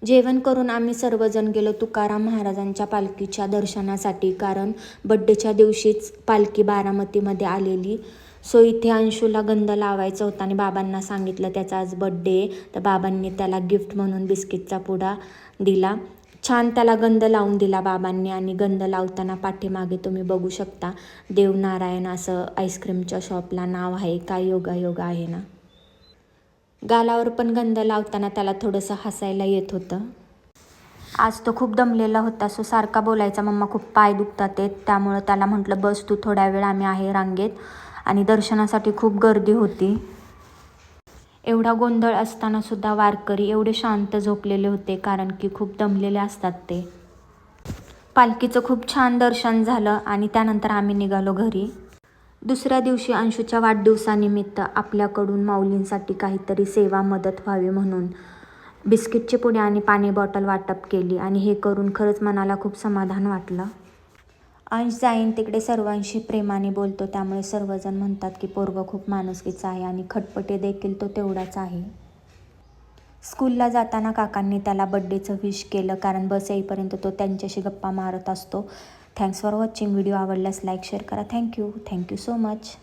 जेवण करून आम्ही सर्वजण गेलो तुकाराम महाराजांच्या पालखीच्या दर्शनासाठी, कारण बड्डेच्या दिवशीच पालखी बारामतीमध्ये आलेली. सो इथे अंशूला गंध लावायचा होता आणि बाबांना सांगितलं त्याचा आज बड्डे आहे, तर बाबांनी त्याला गिफ्ट म्हणून बिस्किटचा पुडा दिला. छान त्याला गंध लावून दिला बाबांनी. आणि गंध लावताना पाठीमागे तुम्ही बघू शकता देवनारायण असं आईस्क्रीमच्या शॉपला नाव आहे. काय योगायोग आहे ना. गालावर पण गंध लावताना त्याला थोडंसं हसायला येत होतं. आज तो खूप दमलेला होता, सो सारखा बोलायचा मम्मा खूप पाय दुखतात आहेत. त्यामुळं त्याला म्हटलं बस तू थोड्या वेळ, आम्ही आहे रांगेत. आणि दर्शनासाठी खूप गर्दी होती. एवढा गोंधळ असताना सुद्धा वारकरी एवढे शांत झोपलेले होते, कारण की खूप दमलेले असतात ते. पालखीचं खूप छान दर्शन झालं आणि त्यानंतर आम्ही निघालो घरी. दुसऱ्या दिवशी अंशूच्या वाढदिवसानिमित्त आपल्याकडून माऊलींसाठी काहीतरी सेवा मदत व्हावी म्हणून बिस्किटचे पुडे आणि पाणी बॉटल वाटप केली. आणि हे करून खरंच मनाला खूप समाधान वाटलं. अंश जाईन तिकडे सर्वांशी प्रेमाने बोलतो, त्यामुळे सर्वजण म्हणतात की पोरगं खूप माणुसकीचं आहे आणि खटपटे देखील तो तेवढाच आहे. स्कूलला जाताना काकांनी त्याला बड्डेचं विश केलं, कारण बस येईपर्यंत तो त्यांच्याशी गप्पा मारत असतो. Thanks for watching. व्हिडिओ आवडल्यास लाईक शेअर करा. Thank you so much.